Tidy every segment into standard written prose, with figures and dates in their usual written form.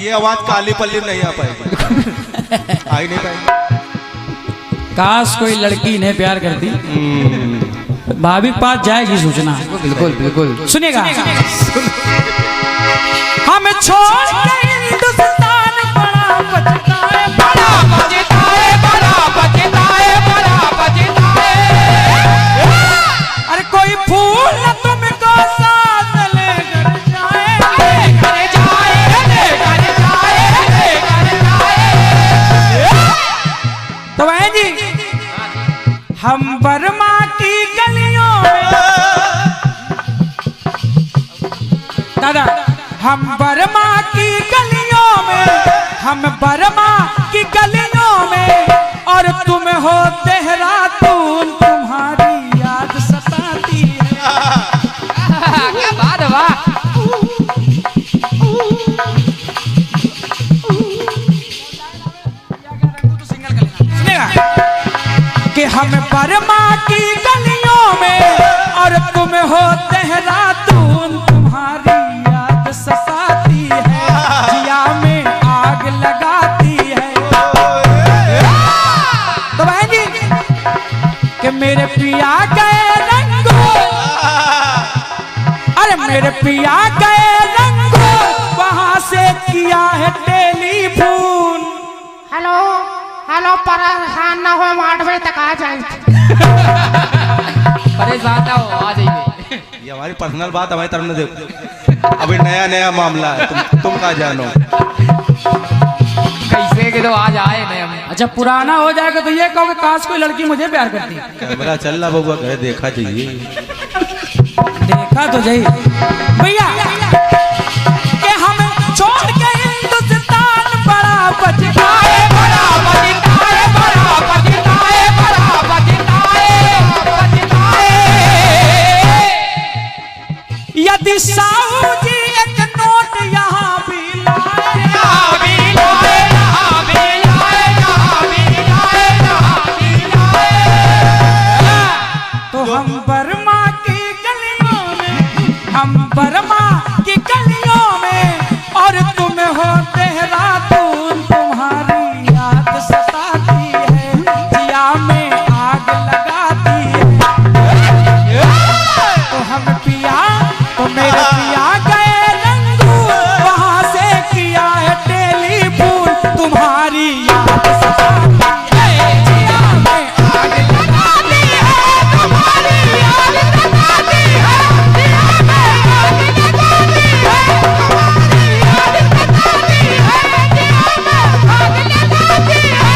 ये आवाज काली पल्ली नहीं आ पाएगी। आ ही नहीं पाएगी। काश कोई लड़की इन्हें प्यार करती, भाभी के पास जाएगी सूचना। बिल्कुल बिल्कुल सुनिएगा। हम छोड़ के हिंदुस्तान बड़ा पछताए, बड़ा पछताए, बड़ा पछताए, बड़ा पछताए। अरे कोई फूल न तुमको साथ लेकर जाए, लेकर जाए, लेकर जाए, लेकर जाए। तो बहन जी, हम बर्मा की गलियों में, दादा हम बर्मा की गलियों में, हम बर्मा की गलियों में, और तुम हो देहरादून, तुम्हारी याद सताती है। क्या बात है, वाह। कि हम बर्मा की गलियों में, और तुम हो देहरादून, तुम्हारी याद सताती है, जिया में आग लगाती है। तो बहन जी, कि मेरे पिया गए रंगो, अरे मेरे पिया गए रंगो, वहां से किया है टेलीफोन। हेलो हेलो, परेशान ना हो, 8 बजे तक आ जाए। परेशान ना हो, आ जाइए। ये हमारी पर्सनल बात हमारी तरफ न देखो। अभी नया नया मामला है, तुम कहाँ जानो। कैसे के तो आज आए नहीं हम। अच्छा पुराना हो जाएगा तो ये कहोगे काश कोई लड़की मुझे प्यार करती। कैमरा चल रहा बबुआ, घर देखा चाहिए। देखा तो जाइए भैया कि हम छोड़ के हिंदुस्तान बड़ा पछताए, बड़ा पछताए, बड़ा पछताए, बड़ा पछताए, पछताए। यदि साहू जी एक नोट यहाँ भी लाए, यहाँ भी लाए, यहाँ भी लाए, यहाँ भी लाए, यहाँ भी लाए, तो हम बर्मा की गलियों में, हम बर्मा की गलियों में, और तुम हो देहरादून, तुम्हारी याद सताती है, जिया में आग लगाती है। तो हम पिया, तो मेरे पिया गए रंगू, वहां से किया है टेलीफोन, तुम्हारी याद सताती है, जिया में आग लगाती है, तुम्हारी याद सताती है, जिया में आग लगाती है, तुम्हारी याद सताती है, जिया में आग लगाती है।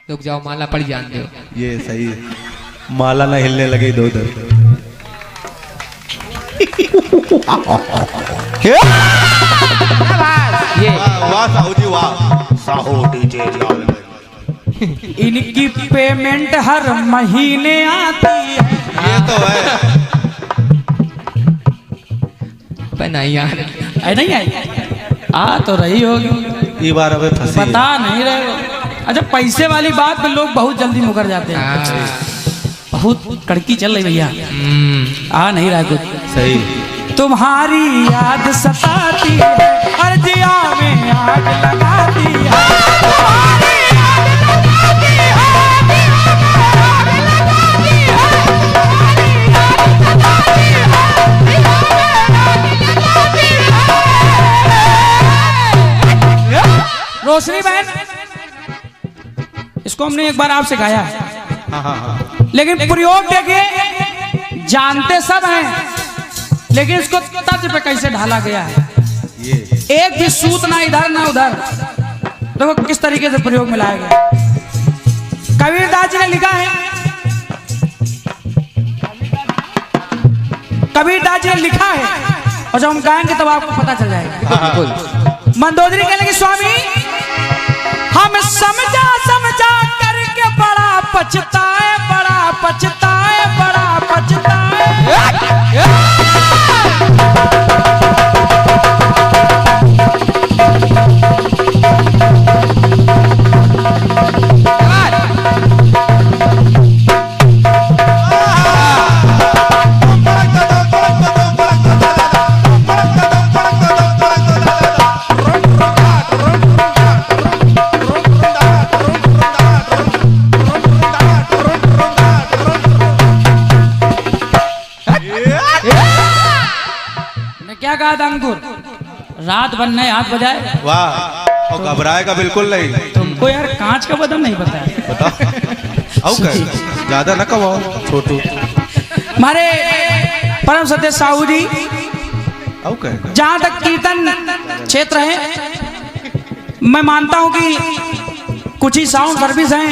रुक जाओ, माला पड़ जान दो। ये सही है, माला ना हिलने लगे इधर उधर। ये वाह साहू जी वाह, साहू डीजे लाल। इनकी पेमेंट हर महीने आती है। ये तो है। पर नहीं यार, नहीं आई, आ तो रही होगी, ये बार अबे फंसी है। बता नहीं रहे हो। अच्छा पैसे वाली बात में लोग बहुत जल्दी मुकर जाते हैं। बहुत कड़की चल रही भैया, आ नहीं रहा कुछ। सही। तुम्हारी याद सताती है, हर जिया में आग लगाती है, तुम्हारी याद सताती है, जिया में आग लगाती है, तुम्हारी याद सताती है, जिया में आग लगाती है। रोशनी बहन, इसको हमने एक बार आपसे गाया है, हाँ हाँ हाँ। लेकिन प्रयोग देखिए, जानते सब हैं, लेकिन इसको तर्ज पे कैसे ढाला गया है। ये एक भी सूत ना इधर ना उधर, देखो किस तरीके से प्रयोग में लाया गया। कबीरदास जी ने लिखा है, कबीरदास जी ने लिखा है, और जब हम गाएंगे तब आपको पता चल जाएगा। बिल्कुल। मंदोदरी कहने की स्वामी, हम समझा समझा करके बड़ा पछताए, बड़ा पछताए, बड़ा पछताए। नगद अंगूर। रात बनने हाथ बजाए। वाह, और घबराएगा बिल्कुल नहीं। तुमको यार कांच का बदम नहीं पता है। बताओ औ कहे ज्यादा न कमाओ छोटू। हमारे परम सत्य साहू जी औ कहे जहां तक कीर्तन क्षेत्र है, मैं मानता हूं कि कुछ ही साउंड सर्विस हैं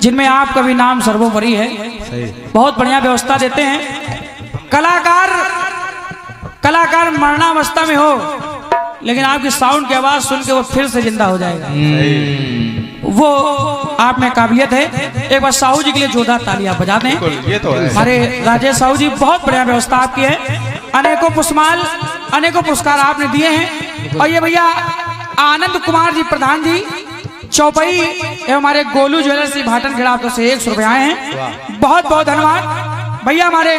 जिनमें आपका भी नाम सर्वोपरि है। सही। बहुत बढ़िया व्यवस्था देते हैं। कलाकार मरणावस्था में हो लेकिन आपकी साउंड की आवाज सुन के वो फिर से जिंदा हो जाएगा। वो आप में काबिलियत है। एक बार साहू जी के लिए जोरदार तालियां बजा दें। ये तो है। हमारे राजेश साहू जी, बहुत बढ़िया व्यवस्था आपकी है। अनेकों पुष्पमाल, अनेकों पुरस्कार आपने दिए हैं। और ये भैया आनंद कुमार जी प्रधान जी चौपई एवं हमारे गोलू ज्वेलर्स भाटन खेड़ा तो से 100 रुपए आए हैं। बहुत बहुत धन्यवाद भैया। हमारे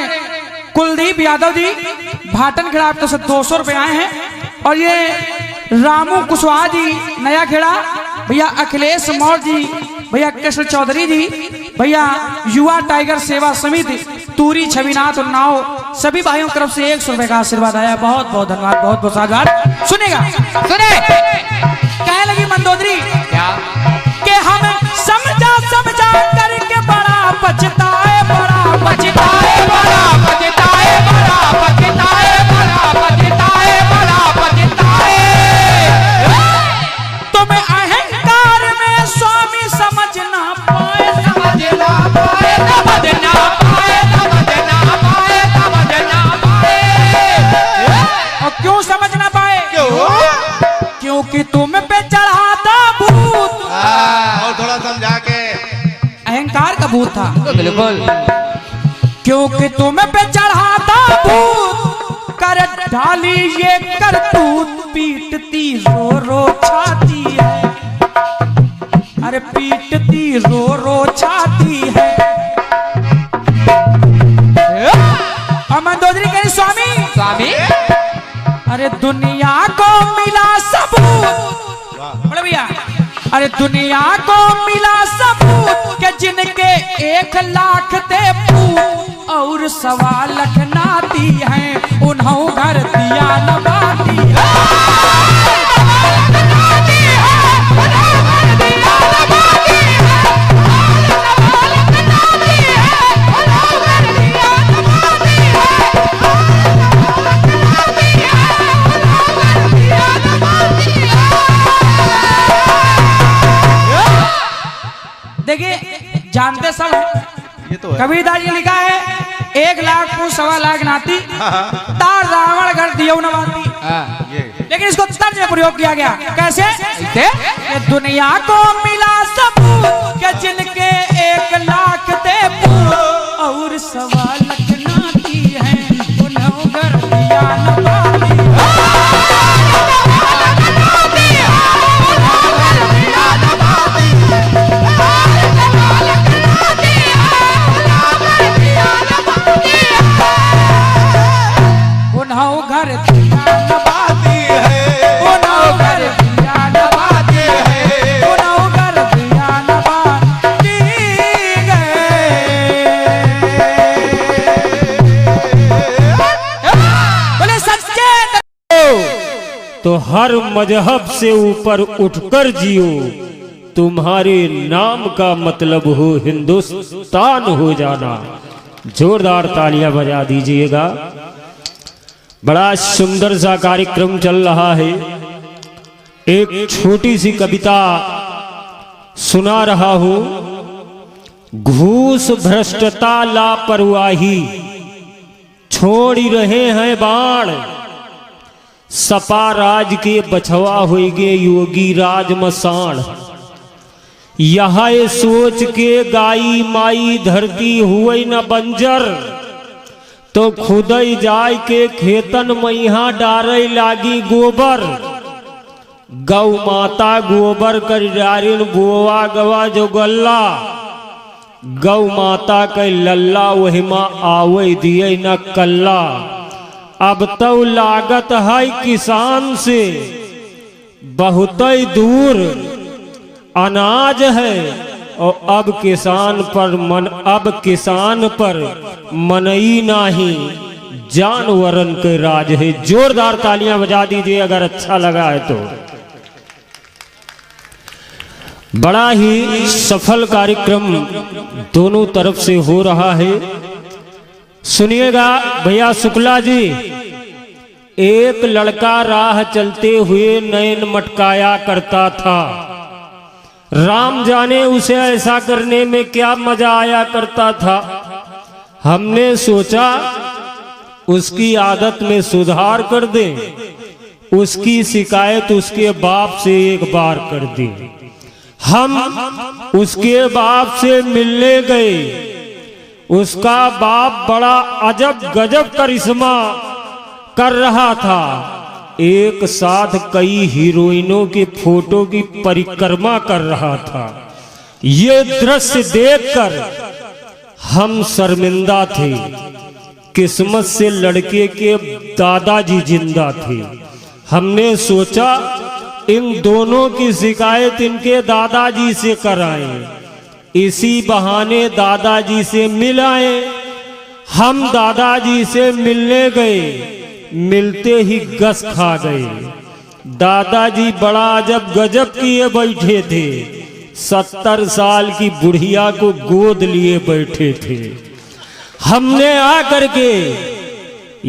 कुलदीप यादव जी भाटन खेड़ा तो से 200 रुपए आए हैं। और ये रामू कुशवाहा जी नया खेड़ा, भैया अखिलेश मौर्य जी, भैया कृष्ण चौधरी जी, भैया युवा टाइगर सेवा समिति तूरी छविनाथ और नाव, सभी भाइयों की तरफ से 100 रुपए का आशीर्वाद आया। बहुत बहुत धन्यवाद, बहुत बहुत आभार। सुनेगा सुने कहने लगी मंदोदरी क्या कि हम समझा करके बड़ा पछताए, बड़ा पछताए, बड़ा पछताए, बड़ा पछताए, बड़ा पछताए, बड़ा पछताए। तुम्हें अहंकार में स्वामी समझ ना पाए, समझ ना पाए, समझ ना पाए, समझ ना पाए, समझ ना पाए। और क्यों समझ ना पाए? क्योंकि तुम पे चढ़ाता भूत। और थोड़ा समझा के। अहंकार का भूत था। बिल्कुल। क्योंकि तुम पे चढ़ाता भूत कर डाली ये करतूत, पीटती रो रो छाती है, अरे पीटती रो रो छाती है। मंदोदरी कह स्वामी स्वामी अरे दुनिया को मिला सबूत, बोले भैया, अरे दुनिया को मिला सबूत के जिनके 1 लाख थे पूत और 1.25 लाख नाती हैं, उन्हों घर दिया नबाती है। देखिए जानते सब ये तो है। कबीरदास जी लिखा है 1 लाख को 1.25 लाख नाती, तार रावण घर दियो नवाती। ये लेकिन इसको तर्ज में प्रयोग किया गया कैसे? कैसे? दुनिया को मिला सबूत के जिनके 1 लाख थे पूत और 1.25 लाख नाती हैं, उन्हों घर दिया नवाती। उन्हों घर दिया नवाती है, उन्हों घर दिया नवाती है, उन्हों घर दिया नवाती बोले सच्चे तो हर मजहब से ऊपर उठकर जियो, तुम्हारे नाम का मतलब हो हिंदुस्तान हो जाना। जोरदार तालियां बजा दीजिएगा। बड़ा सुंदर सा कार्यक्रम चल रहा है। एक छोटी सी कविता सुना रहा हूं। घूस भ्रष्टता लापरवाही छोड़ रहे हैं बाण, सपा राज के बछवा होइगे योगी राज मसाण। यह सोच के गाई माई धरती हुई न बंजर, तो खुदई जाय के खेतन मैहा डारे लागी गोबर। गौ माता गोबर कर डारिन बोवा गवा जो गल्ला, गौ माता के लल्ला वही माँ आवे दिए न कल्ला। अब तो लागत है किसान से बहुत दूर अनाज है, और अब किसान पर मनई नाही जानवरन के राज है। जोरदार तालियां बजा दीजिए अगर अच्छा लगा है तो। बड़ा ही सफल कार्यक्रम दोनों तरफ से हो रहा है। सुनिएगा भैया शुक्ला जी, एक लड़का राह चलते हुए नैन मटकाया करता था। राम जाने उसे ऐसा करने में क्या मजा आया करता था। हमने सोचा उसकी आदत में सुधार कर दें, उसकी शिकायत उसके बाप से एक बार कर दें। हम उसके बाप से मिलने गए। उसका बाप बड़ा अजब गजब करिश्मा कर रहा था। एक साथ कई हीरोइनों के फोटो की परिक्रमा कर रहा था। ये दृश्य देखकर हम शर्मिंदा थे। किस्मत से लड़के के दादाजी जिंदा थे। हमने सोचा इन दोनों की शिकायत इनके दादाजी से कराएं। इसी बहाने दादाजी से मिलाएं। हम दादाजी से मिलने गए। मिलते ही गस खा गए। दादाजी बड़ा अजब गजब किए बैठे थे। 70 साल की बुढ़िया को गोद लिए बैठे थे। हमने आकर के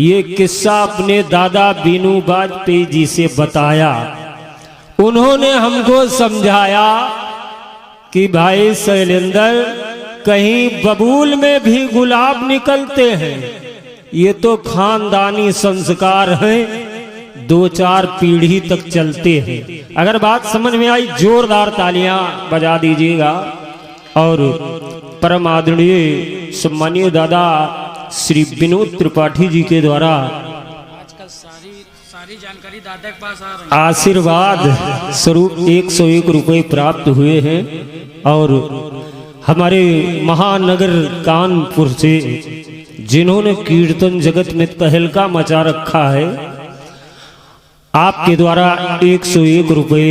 ये किस्सा अपने दादा बीनू वाजपेयी जी से बताया। उन्होंने हमको समझाया कि भाई शैलेंद्र, कहीं बबूल में भी गुलाब निकलते हैं। ये तो खानदानी संस्कार हैं, 2-4 पीढ़ी तक चलते हैं। अगर बात समझ में आई जोरदार तालियां बजा दीजिएगा। और परम आदरणीय सम्मानीय दादा श्री विनोद त्रिपाठी जी के द्वारा आजकल सारी जानकारी दादा के पास आ रही है। आशीर्वाद स्वरूप 101 रुपए प्राप्त हुए हैं। और हमारे महानगर कानपुर से जिन्होंने कीर्तन जगत में तहलका मचा रखा है, आपके द्वारा 101 रुपए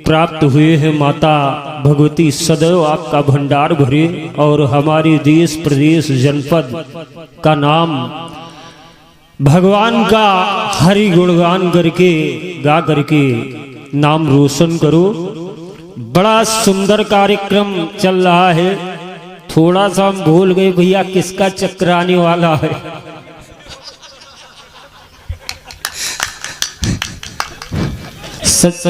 प्राप्त हुए हैं। माता भगवती सदैव आपका भंडार भरे और हमारे देश प्रदेश जनपद का नाम भगवान का हरि गुणगान करके गा करके नाम रोशन करो। बड़ा सुंदर कार्यक्रम चल रहा है। थोड़ा सा हम भूल गए भैया किसका चक्कर आने वाला है। सच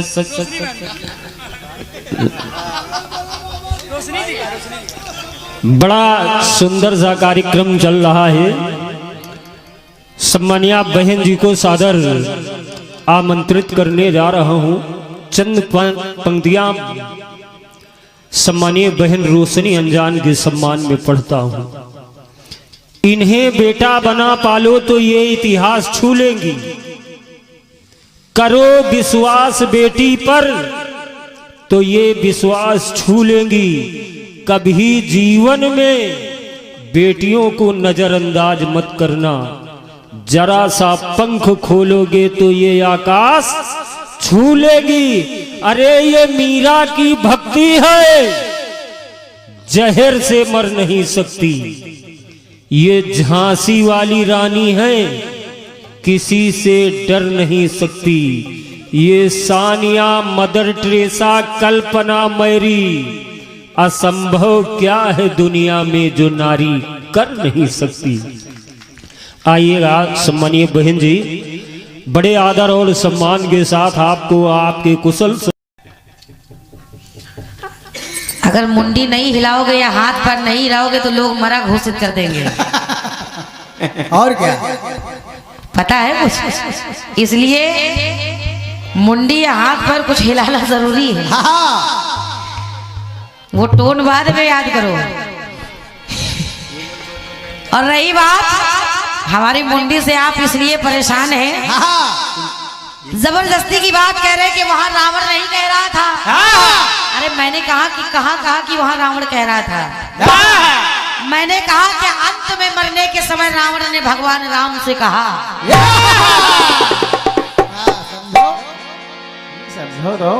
बड़ा सुंदर सा कार्यक्रम चल रहा है। सम्मानिया बहन जी को सादर आमंत्रित करने जा रहा हूं। चंद पंक्तियां सम्मानीय बहन रोशनी अंजान के सम्मान में पढ़ता हूं। इन्हें बेटा बना पालो तो ये इतिहास छू लेंगी। करो विश्वास बेटी पर तो ये विश्वास छू लेंगी। कभी जीवन में बेटियों को नजरअंदाज मत करना। जरा सा पंख खोलोगे तो ये आकाश छू लेगी। अरे ये मीरा की भक्ति है, जहर से मर नहीं सकती। ये झांसी वाली रानी है, किसी से डर नहीं सकती। ये सानिया, मदर टेरेसा, कल्पना मैरी, असंभव क्या है दुनिया में जो नारी कर नहीं सकती। आइएगा सम्मानीय बहन जी, बड़े आदर और सम्मान के साथ आपको आपके कुशल अगर मुंडी नहीं हिलाओगे या हाथ पर नहीं हिलाओगे तो लोग मरा घोषित कर देंगे। और क्या पता है कुछ, इसलिए मुंडी या हाथ पर कुछ हिलाना जरूरी है। वो टोन बाद में याद करो। और रही बात हमारी मुंडी से, आप इसलिए परेशान हैं, जबरदस्ती की बात कह रहे कि वहां रावण नहीं कह रहा था। अरे मैंने कहा कि कहा कि वहां रावण कह रहा था। मैंने कहा कि अंत में मरने के समय रावण ने भगवान राम से कहा। समझो तो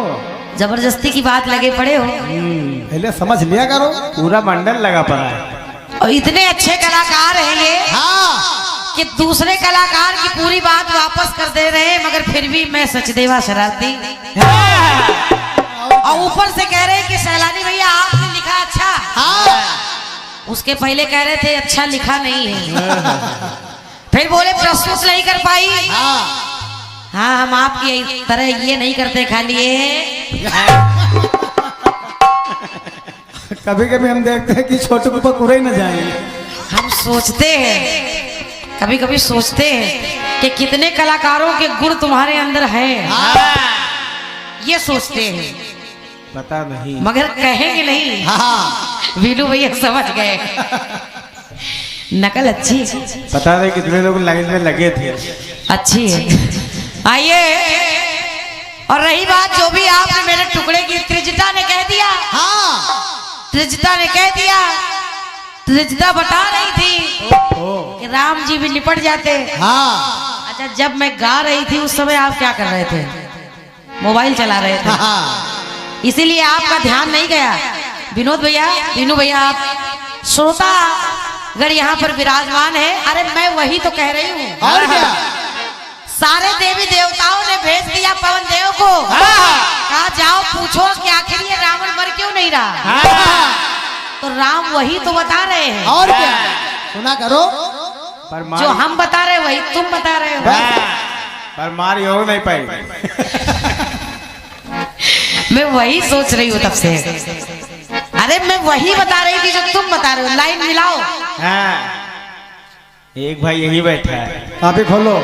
जबरदस्ती की बात लगे पड़े हो। पहले समझ लिया करो, पूरा मंडल लगा पड़ा है। और इतने अच्छे कलाकार हैं ये, कि दूसरे कलाकार की पूरी बात वापस कर दे रहे हैं, मगर फिर भी मैं सचदेवा शरारती। और ऊपर से कह रहे हैं कि सैलानी भैया आपने लिखा अच्छा। उसके पहले कह रहे थे अच्छा लिखा नहीं है। फिर बोले प्रस्तुत नहीं कर पाई। हाँ, हम आपकी तरह ये नहीं करते खाली ये। कभी कभी हम देखते हैं कि छोटे को पकड़े न जाए। हम सोचते हैं, कभी कभी सोचते हैं कि कितने कलाकारों के गुण तुम्हारे अंदर हैं। ये सोचते हैं, पता नहीं, मगर कहेंगे नहीं। वीनू भैया समझ गए। नकल अच्छी है। पता नहीं कितने लोग लाइन में लगे थे। अच्छी है। आइए, और रही बात जो भी आपने मेरे टुकड़े की, त्रिजटा ने कह दिया। त्रिजटा ने कह दिया, त्रिजटा बता रही थी कि राम जी भी निपट जाते। अच्छा, जब मैं गा रही थी उस समय आप क्या कर रहे थे? मोबाइल चला रहे थे, इसीलिए आपका ध्यान नहीं गया। विनोद भैया, वीनू भैया, आप श्रोता अगर यहाँ पर विराजमान है। अरे मैं वही तो कह रही हूँ। और क्या? सारे देवी देवताओं ने भेज दिया पवन देव को, कहा जाओ पूछो कि आखिर ये रावण मर क्यों नहीं रहा। तो राम वही तो बता रहे हैं। और क्या? सुना करो। पर जो हम बता रहे वही तुम बता रहे हो। पर मार हो नहीं पाई। मैं वही सोच रही हूँ तब से। अरे मैं वही बता रही थी जो तुम बता रहे हो। लाइन मिलाओ। हाँ, एक भाई यही बैठा है। आप ही खोलो।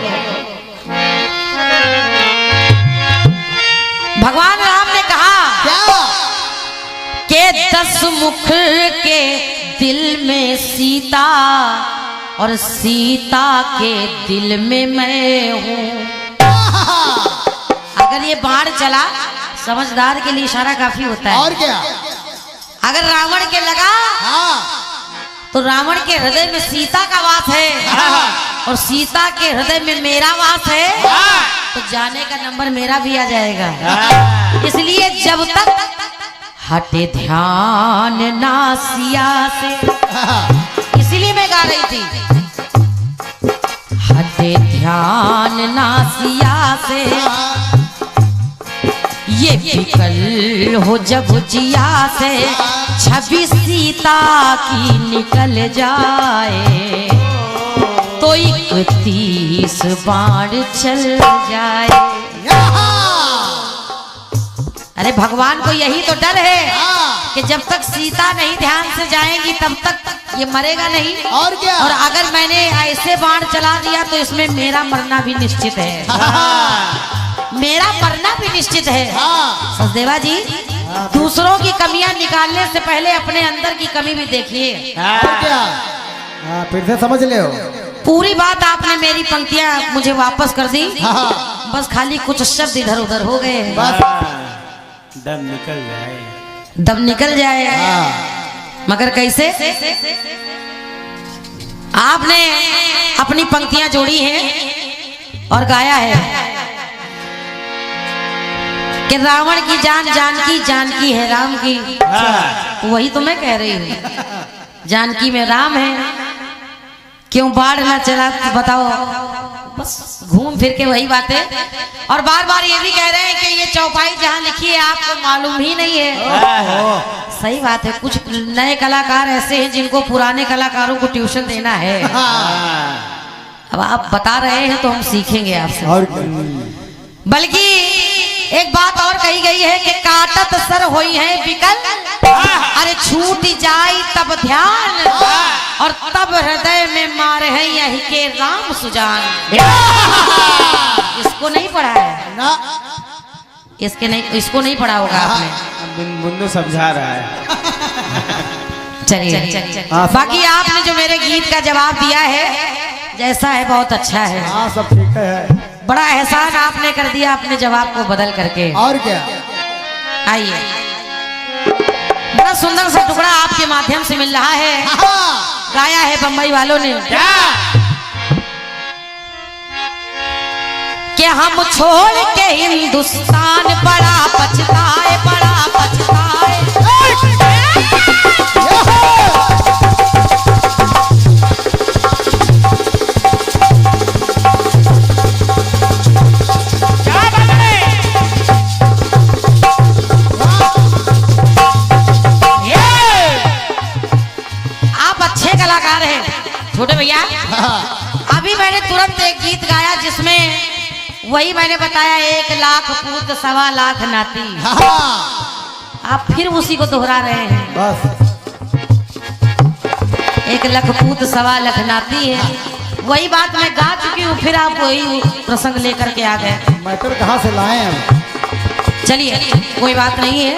भगवान राम ने कहा क्या? के 10 मुख के दिल में सीता, और सीता के दिल में मैं हूँ। अगर ये बाण चला, समझदार के लिए इशारा काफी होता है। और क्या? अगर रावण के लगा तो रावण के हृदय में सीता का वास है, और सीता के हृदय में मेरा वास है, तो जाने का नंबर मेरा भी आ जाएगा। इसलिए जब तक हटे ध्यान नासिया से, इसीलिए मैं गा रही थी, हटे ध्यान नासिया से, ये विकल हो जब जिया से, छवि सीता की निकल जाए, तो 31 बाण चल जाए। अरे भगवान को यही तो डर है कि जब तक सीता नहीं ध्यान से जाएगी तब तक ये मरेगा नहीं। और क्या? और अगर मैंने ऐसे बाण चला दिया तो इसमें मेरा मरना भी निश्चित है। मेरा मरना भी निश्चित है। सचदेवा जी, दूसरों की कमियां निकालने से पहले अपने अंदर की कमी भी देखिए। और क्या? फिर से समझ ले हो। पूरी बात आपने मेरी पंक्तियां मुझे वापस कर दी, बस खाली कुछ शब्द इधर उधर हो गए। दम निकल जाए, दम निकल जाए। मगर कैसे? आपने अपनी पंक्तियां जोड़ी हैं और गाया है कि रावण की जान जानकी, जानकी है राम की। वही तो मैं कह रही हूँ, जानकी में राम है। क्यों बाढ़ ना चला बताओ? बस घूम फिर के वही बातें। और बार बार ये भी कह रहे हैं कि ये चौपाई जहाँ लिखी है आपको मालूम ही नहीं है। सही बात है, कुछ नए कलाकार ऐसे हैं जिनको पुराने कलाकारों को ट्यूशन देना है। अब आप बता रहे हैं तो हम सीखेंगे आपसे। और बल्कि एक बात और कही गई है कि काटत सर होई है विकल, अरे छूट जाई तब ध्यान, और तब हृदय में मारे है यही के राम सुजान। इसको नहीं पढ़ा है ना? इसको नहीं पढ़ा होगा आपने। बुंदू समझा रहा है। चलिए, बाकी आपने जो मेरे गीत का जवाब दिया है जैसा है बहुत अच्छा है। हाँ, सब ठीक है। बड़ा एहसान आपने कर दिया अपने जवाब को बदल करके। और क्या? आइए, बड़ा सुंदर सा टुकड़ा आपके माध्यम से मिल रहा है। गाया है बम्बई वालों ने कि हम छोड़ के हिंदुस्तान बड़ा पछताए, बड़ा पछताए। गाया जिसमें वही मैंने बताया 1 लाख पूत 1.25 लाख नाती। आप फिर उसी को दोहरा रहे हैं। बस 1 लाख पूत 1.25 लाख नाती है। वही बात मैं गा चुकी हूँ, फिर आप वही प्रसंग लेकर के आ गए। मैटर कहाँ से लाए हम? चलिए कोई बात नहीं है।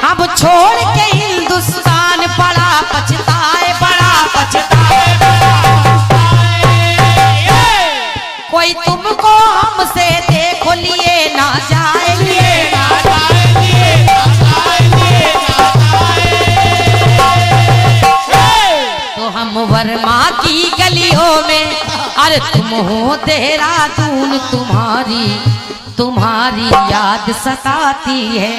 अब छोड़ के हिंदुस्तान बड़ा पछताए, बड़ा पछताए। कोई तुमको हमसे देखो लिए ना जाए, लिए ना जाए, लिए ना जाए, लिए ना जाए। तो हम वर्मा की गलियों में, अरे तुम हो देहरादून, तुम्हारी याद सताती है,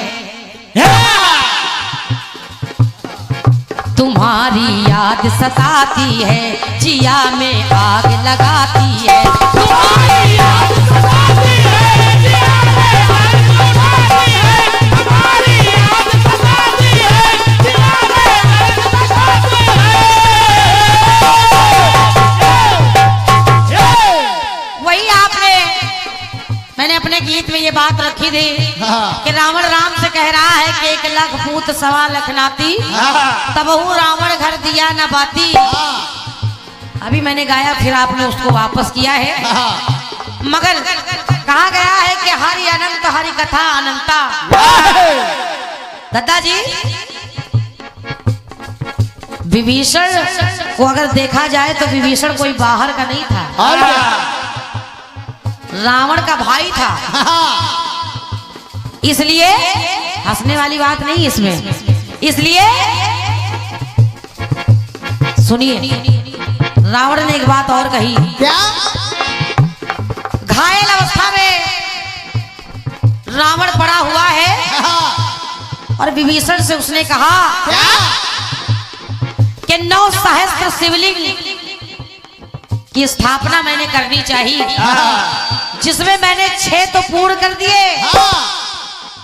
तुम्हारी याद सताती है, जिया में आग लगाती है, तुम्हारी याद सताती है, जिया में आग लगाती है, तुम्हारी याद सताती है, जिया में आग लगाती है। वही आपने, मैंने अपने गीत में ये बात रखी थी कि रावण राम से कह रहा है कि 1 लाख पूत 1.25 लाख नाती, तब वो रावण घर दिया न बाती। अभी मैंने गाया, फिर आपने उसको वापस किया है। मगर कहा गया है कि हरि अनंत हरि कथा अनंता। दादाजी विभीषण को अगर देखा जाए तो विभीषण कोई बाहर का नहीं था, रावण का भाई था। इसलिए हंसने वाली बात नहीं इसमें। इसलिए सुनिए, रावण ने एक बात और कही। क्या? घायल अवस्था में रावण पड़ा हुआ है और विभीषण से उसने कहा कि 9 सहस्त्र शिवलिंग की स्थापना मैंने करनी चाहिए, जिसमें मैंने 6 तो पूर्ण कर दिए,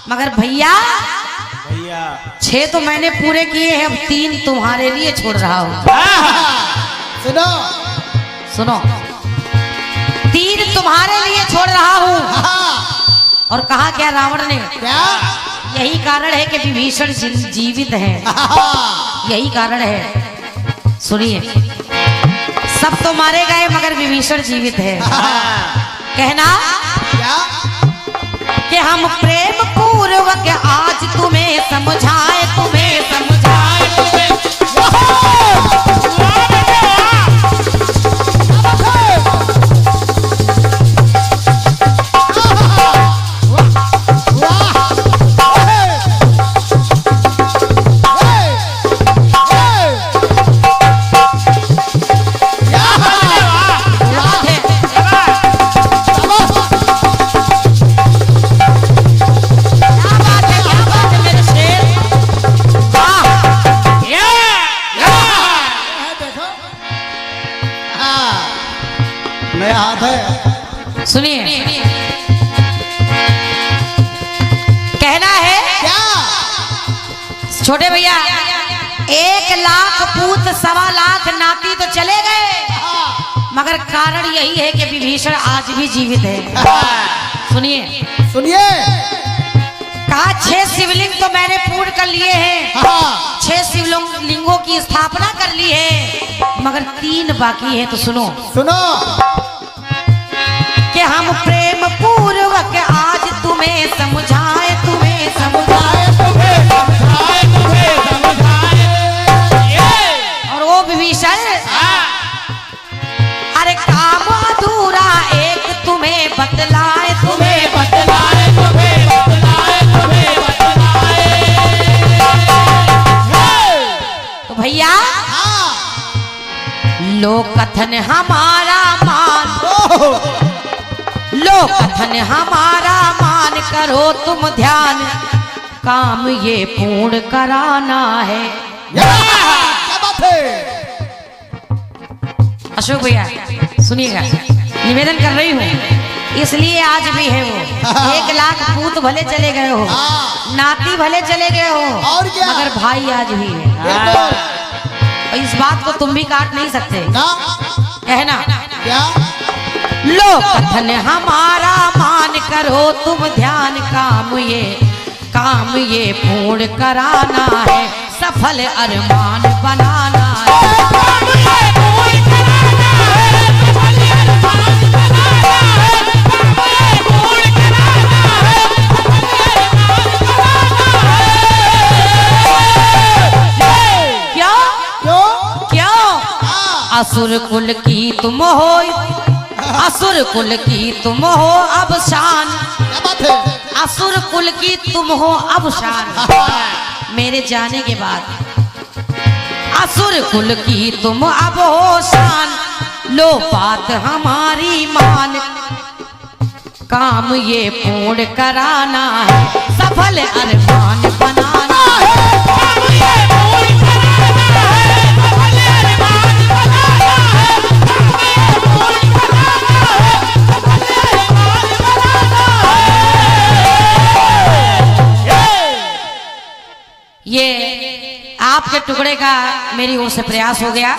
मगर भैया 6 तो मैंने पूरे किए हैं, अब 3 तुम्हारे लिए छोड़ रहा हूं। सुनो सुनो, 3 तुम्हारे लिए छोड़ रहा हूं। और कहा क्या रावण ने? क्या? यही कारण है कि विभीषण जीवित है, यही कारण है। सुनिए, सब तो मारे गए मगर विभीषण जीवित है। कहना क्या? कि हम प्रेम पूर्वक आज तुम्हें समझाए, तुम्हें समझाए, तुम्हें नया हाथ है। सुनिए, कहना है क्या? छोटे भैया, 1 लाख पूत 1.25 लाख नाती तो चले गए, मगर कारण यही है कि विभीषण आज भी जीवित है। सुनिए सुनिए, कहा 6 शिवलिंग तो मैंने पूर्ण कर लिए हैं, 6 शिवलिंगों की स्थापना कर ली है, मगर 3 बाकी है। तो सुनो सुनो कि हम प्रेम पूर्वक आज तुम्हें समझाए, तुम्हें समझाए, तुम्हें समझाए, तुम्हें समझाए। और वो विभीषण, अरे काम अधूरा एक तुम्हें बतलाए, तुम्हें बतलाए, तुम्हें बतलाए, तुम्हें बतलाए। तो भैया लोक कथन हमारा मान, लोक कथन हमारा मान, करो तुम ध्यान, काम ये पूर्ण कराना है। क्या बात है? अशोक भैया सुनिएगा, निवेदन कर रही हूँ, इसलिए आज भी है वो। 1 लाख पूत भले चले गए हो, नाती भले चले गए हो, और क्या? मगर भाई आज भी है। और इस बात को तुम भी काट नहीं सकते। ना? कहना क्या? कथन हमारा मान करो तुम ध्यान, काम ये पूर्ण कराना है, सफल अरमान बनाना है। असुर कुल की तुम हो, असुर कुल की तुम हो अब शान, असुर कुल की तुम हो अब शान। मेरे जाने के बाद असुर कुल की तुम अब हो शान, लो बात हमारी मान, काम ये पूर्ण कराना है, सफल अरमान बनाना है। ये आपके टुकड़े का मेरी ओर से प्रयास हो गया।